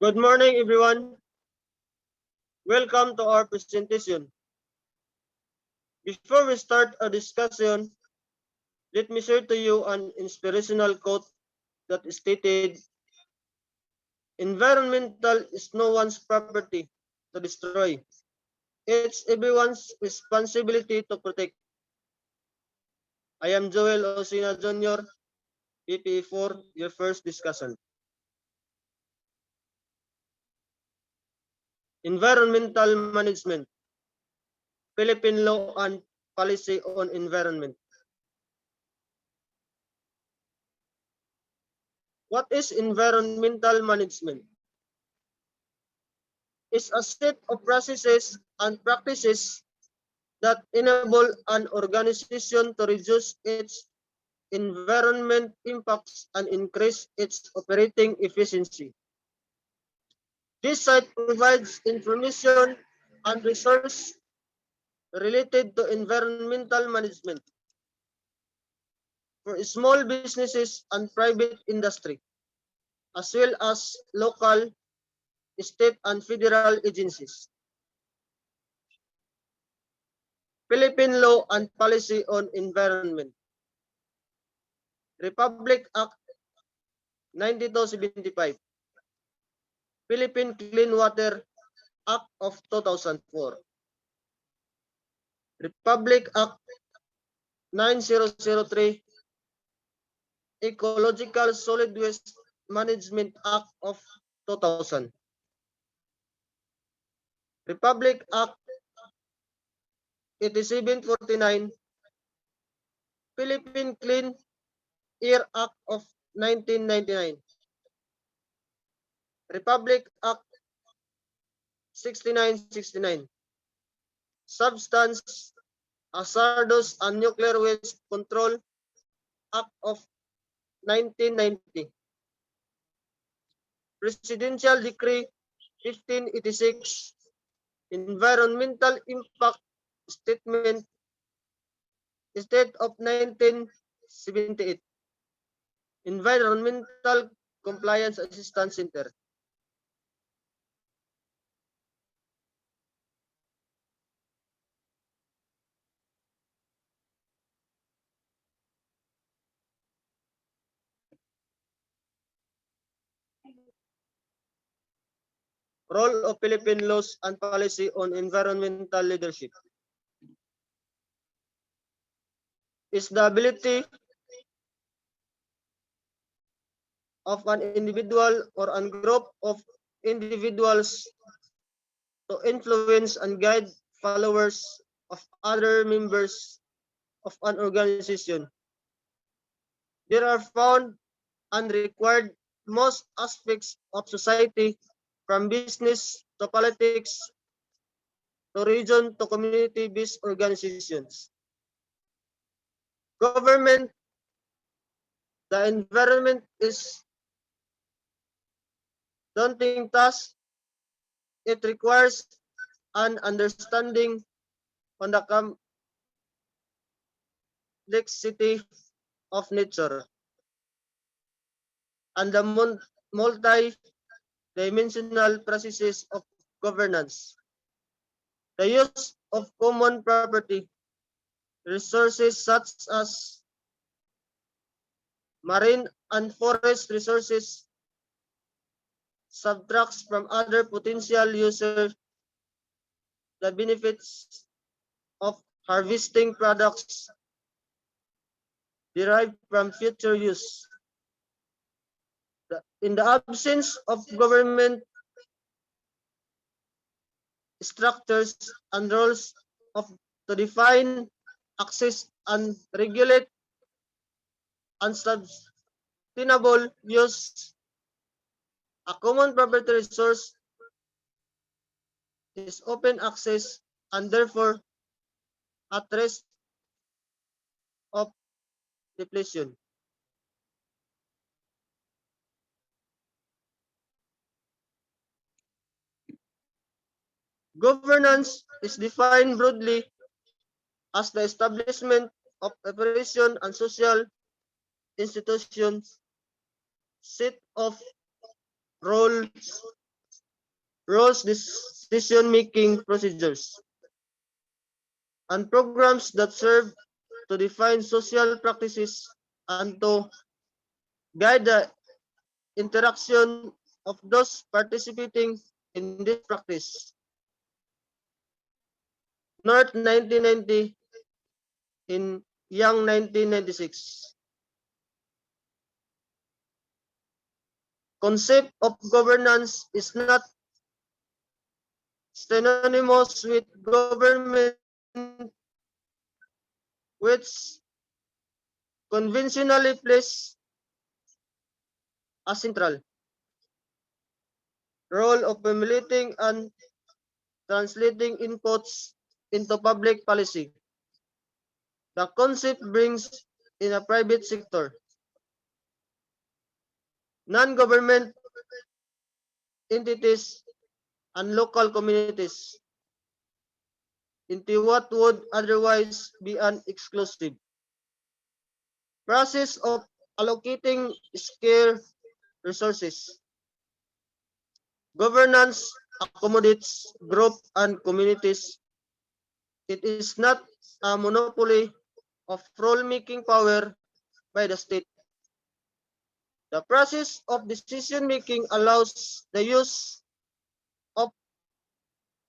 Good morning, everyone. Welcome to our presentation. Before we start our discussion, let me share to you an inspirational quote that stated, "Environmental is no one's property to destroy. It's everyone's responsibility to protect." I am Joel Osina Jr., PPE4, your first discussion. Environmental management, Philippine law and policy on environment. What is environmental management? Is a set of processes and practices that enable an organization to reduce its environment impacts and increase its operating efficiency. This site provides information and resources related to environmental management for small businesses and private industry, as well as local, state, and federal agencies. Philippine law and policy on environment. Republic Act 9275. Philippine Clean Water Act of 2004. Republic Act 9003. Ecological Solid Waste Management Act of 2000. Republic Act 8749. Philippine Clean Air Act of 1999. Republic Act 6969. Substance, Hazardous and Nuclear Waste Control Act of 1990. Presidential Decree 1586. Environmental Impact Statement State of 1978. Environmental Compliance Assistance Center. Role of Philippine laws and policy on environmental leadership is the ability of an individual or a group of individuals to influence and guide followers of other members of an organization. There are found and required most aspects of society, from business to politics to region to community-based organizations. Government, the environment is daunting task. It requires an understanding on the complexity of nature and the multi-dimensional processes of governance. The use of common property, resources such as marine and forest resources, subtracts from other potential users the benefits of harvesting products derived from future use. In the absence of government structures and rules to define, access, and regulate unsustainable use, a common property resource is open access and therefore at risk of depletion. Governance is defined broadly as the establishment of operation and social institutions, set of roles rules, decision-making procedures, and programs that serve to define social practices and to guide the interaction of those participating in this practice. North 1990 in Young 1996. Concept of governance is not synonymous with government, which conventionally places a central role of formulating and translating inputs into public policy. The concept brings in a private sector, non-government entities, and local communities into what would otherwise be an exclusive process of allocating scarce resources. Governance accommodates groups and communities. It is not a monopoly of rule-making power by the state. The process of decision-making allows the use of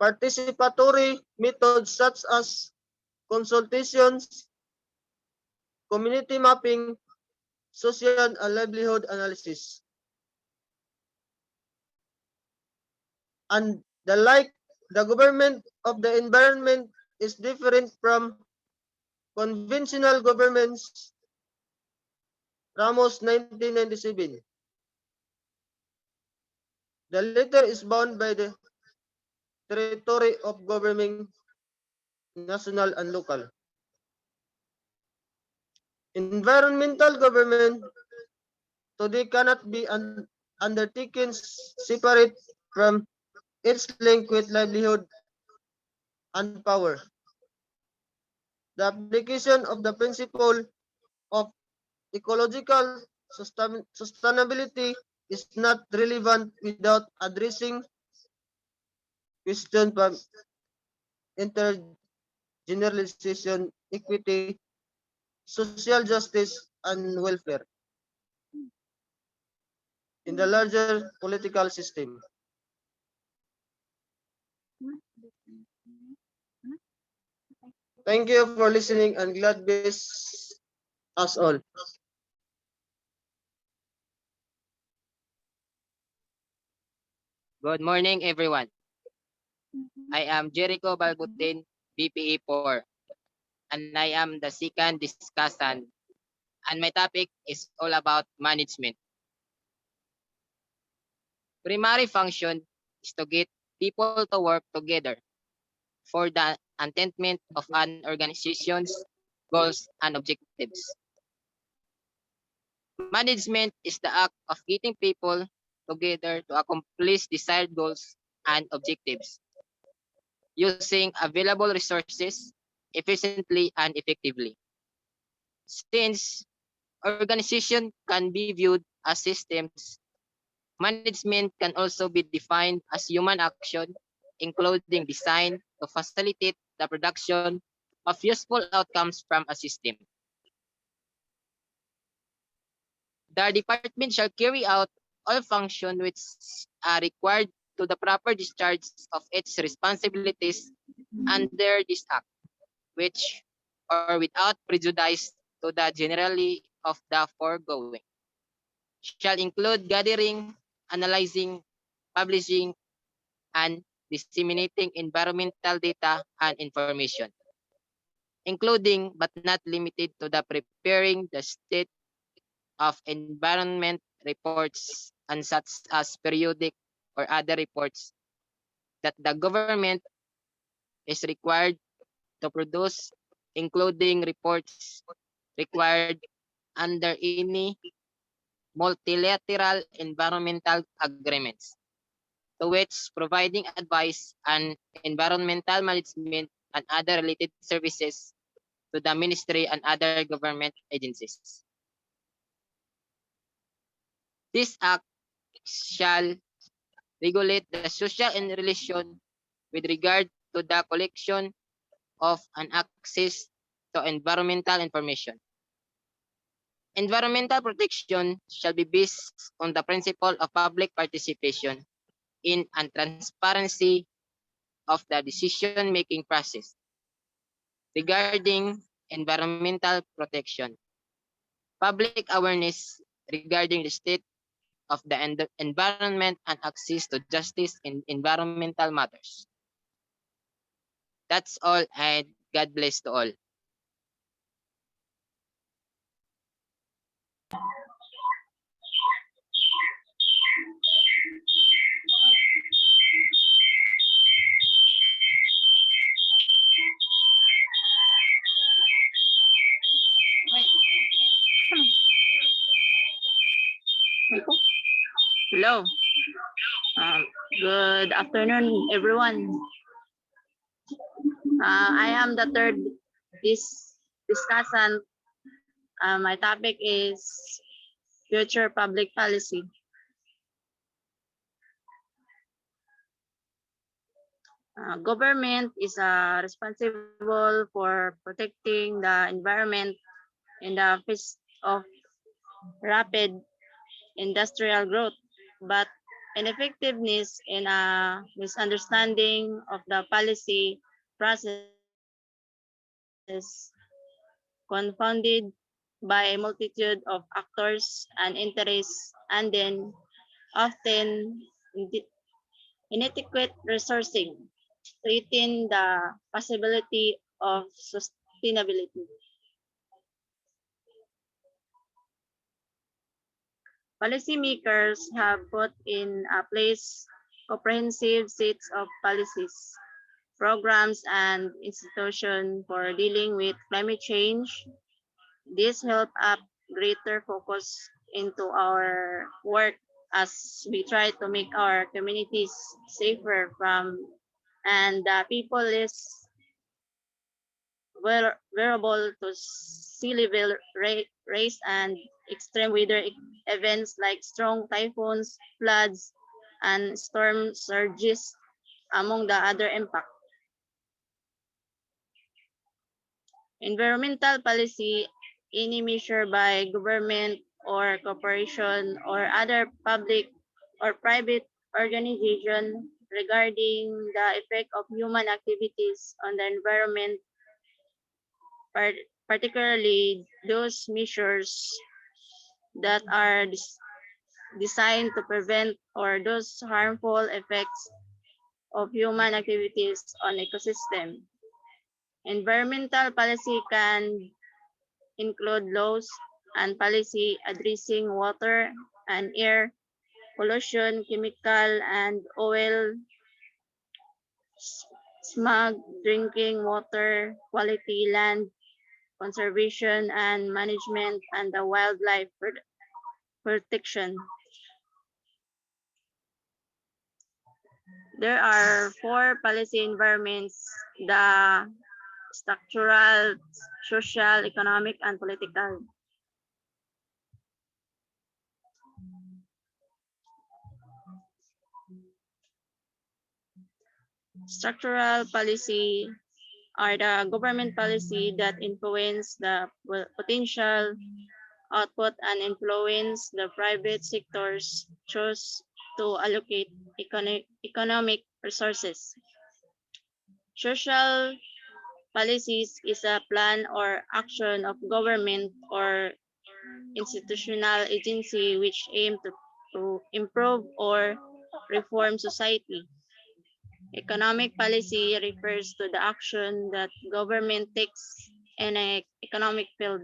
participatory methods such as consultations, community mapping, social and livelihood analysis, and the like. The government of the environment is different from conventional governments. Ramos 1997. The latter is bound by the territory of governing national and local. Environmental government today cannot be undertaken separate from its link with livelihood and power. The application of the principle of ecological sustainability is not relevant without addressing questions from intergeneralization, equity, social justice, and welfare in the larger political system. Thank you for listening and God bless us all. Good morning, everyone. I am Jerico Balbutin, BPE 4, and I am the second discussant. And my topic is all about management. Primary function is to get people to work together for the attainment of an organization's goals and objectives. Management is the act of getting people together to accomplish desired goals and objectives using available resources efficiently and effectively. Since organization can be viewed as systems, management can also be defined as human action, including design to facilitate the production of useful outcomes from a system. The department shall carry out all functions which are required to the proper discharge of its responsibilities under this act, which or without prejudice to the generally of the foregoing, shall include gathering, analyzing, publishing, and disseminating environmental data and information, including but not limited to the preparing the state of environment reports and such as periodic or other reports that the government is required to produce, including reports required under any multilateral environmental agreements, to which providing advice on environmental management and other related services to the ministry and other government agencies. This act shall regulate the social and relation with regard to the collection of and access to environmental information. Environmental protection shall be based on the principle of public participation in and transparency of the decision-making process regarding environmental protection. Public awareness regarding the state of the environment and access to justice in environmental matters. That's all, and God bless to all. Hello. Um, Good afternoon, everyone. I am the third discussant. My topic is future public policy. Government is responsible for protecting the environment in the face of rapid industrial growth, but ineffectiveness and a misunderstanding of the policy process confounded by a multitude of actors and interests, and then often inadequate resourcing, threaten the possibility of sustainability. Policymakers have put in place comprehensive sets of policies, programs, and institutions for dealing with climate change. This help up greater focus into our work as we try to make our communities safer from and people less vulnerable to sea level rise and extreme weather events like strong typhoons, floods, and storm surges, among the other impacts. Environmental policy, any measure by government or corporation or other public or private organization regarding the effect of human activities on the environment, particularly those measures that are designed to prevent or those harmful effects of human activities on ecosystem. Environmental policy can include laws and policy addressing water and air pollution, chemical and oil smog, drinking water quality, land conservation and management, and the wildlife protection. There are four policy environments: the structural, social, economic, and political. Structural policy are the government policy that influence the potential output and influence the private sectors choose to allocate economic resources. Social policies is a plan or action of government or institutional agency which aim to improve or reform society. Economic policy refers to the action that government takes in an economic field.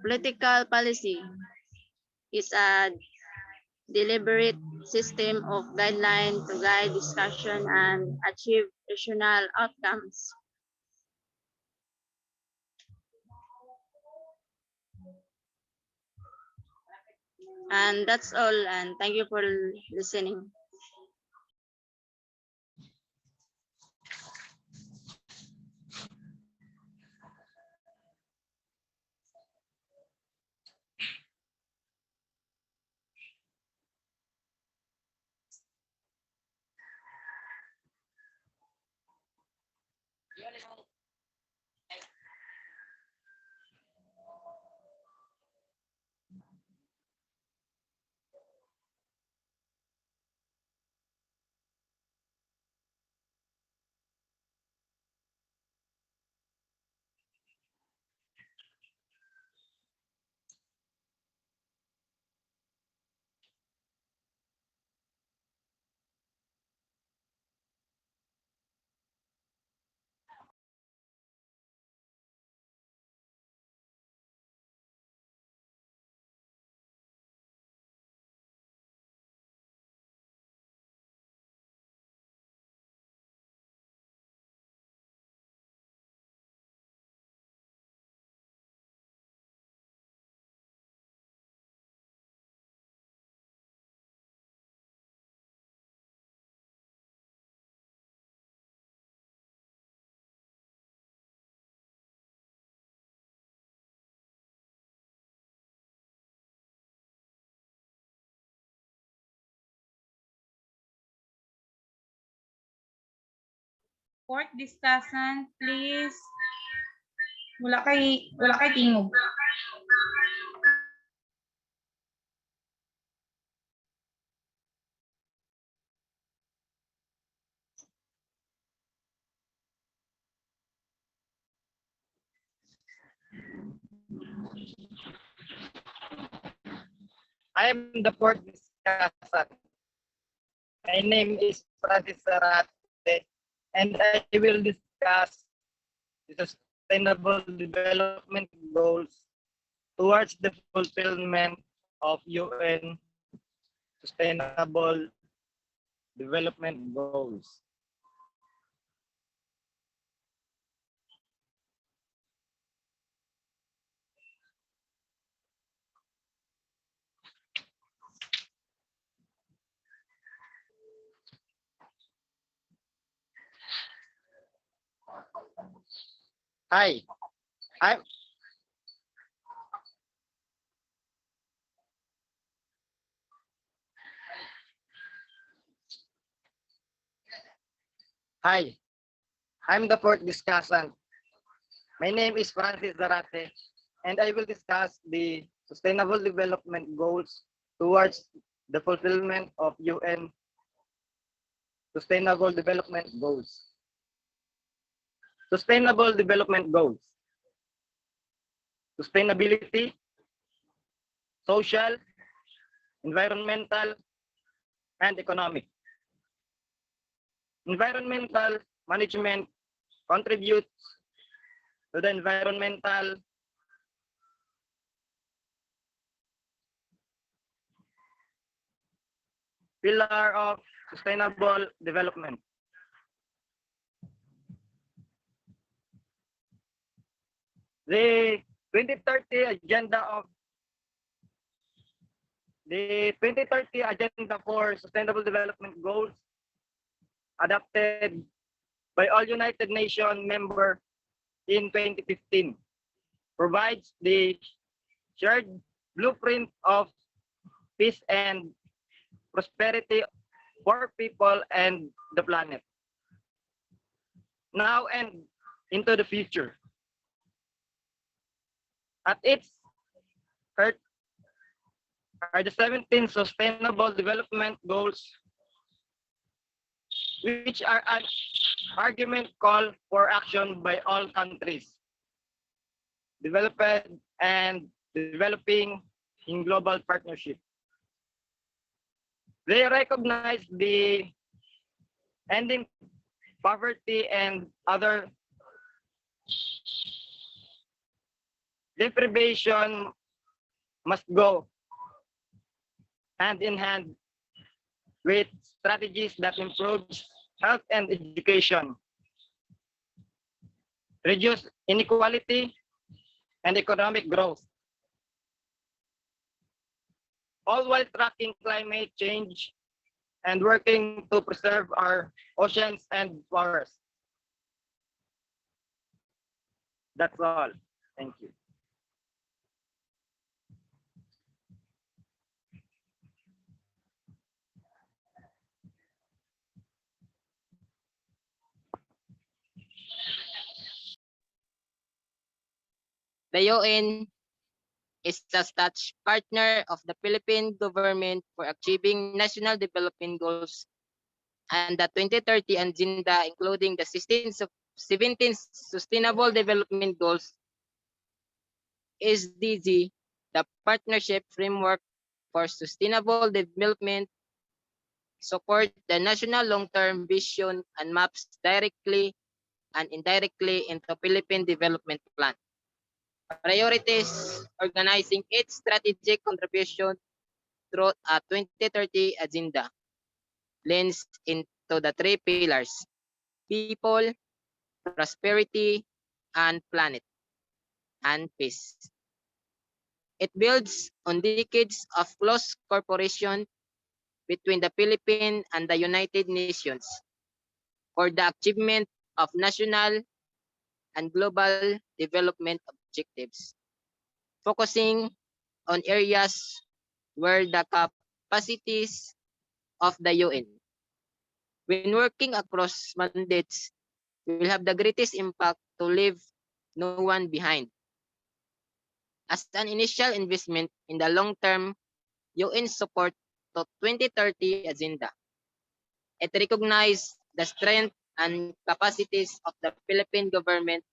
Political policy is a deliberate system of guidelines to guide discussion and achieve rational outcomes. And that's all, and thank you for listening. Fourth discussant, please. Wala kay tingog. I am the fourth discussant. My name is Francis Zarate, and I will discuss the Sustainable Development Goals towards the fulfillment of UN Sustainable Development Goals. Hi, I'm Hi, I'm the fourth discussant. My name is Francis Zarate, and I will discuss the Sustainable Development Goals towards the fulfillment of UN Sustainable Development Goals. Sustainable Development Goals. Sustainability, social, environmental, and economic. Environmental management contributes to the environmental pillar of sustainable development. The 2030 agenda of the 2030 agenda for sustainable development goals adopted by all United Nations member in 2015 provides the shared blueprint of peace and prosperity for people and the planet now and into the future. At its heart are the 17 Sustainable Development Goals, which are an argument call for action by all countries, developed and developing in global partnership. They recognize the ending poverty and other deprivation must go hand in hand with strategies that improves health and education, reduce inequality and economic growth, all while tracking climate change and working to preserve our oceans and forests. That's all. Thank you. The UN is a such partner of the Philippine government for achieving national development goals and the 2030 agenda, including the 17 Sustainable Development Goals, SDG, the partnership framework for sustainable development, support the national long-term vision and maps directly and indirectly into Philippine development plan. Priorities, organizing its strategic contribution through a 2030 agenda, lens into the three pillars: people, prosperity, and planet, and peace. It builds on decades of close cooperation between the Philippines and the United Nations for the achievement of national and global development objectives, focusing on areas where the capacities of the UN, when working across mandates, will have the greatest impact to leave no one behind. As an initial investment in the long term UN support to 2030 agenda, it recognizes the strength and capacities of the Philippine government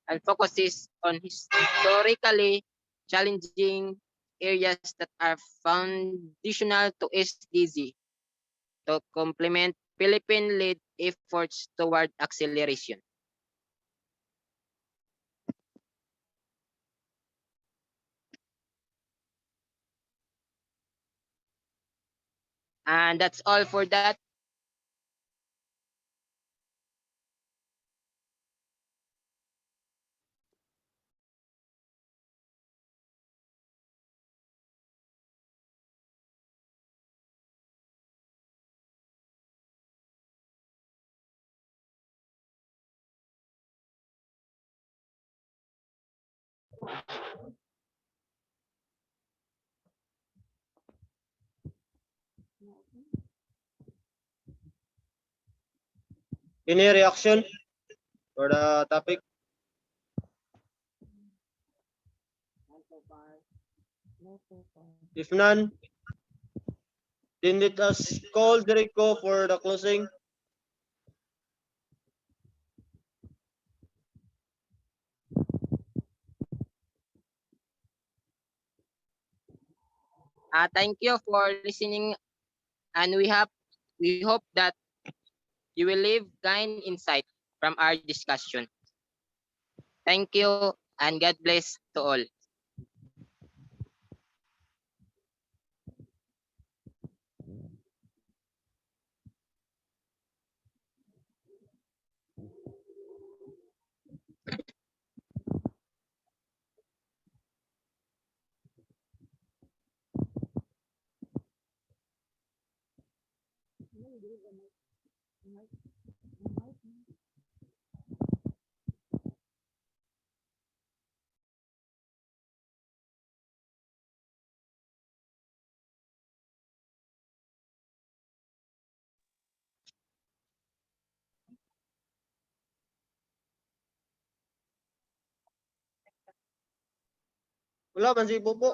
and focuses on historically challenging areas that are foundational to SDG to complement Philippine-led efforts toward acceleration. And that's all for that. Any reaction for the topic? If none, then let us call Jerico for the closing. Thank you for listening, and we hope that you will leave kind insight from our discussion. Thank you, and God bless to all. Wala man si Popo.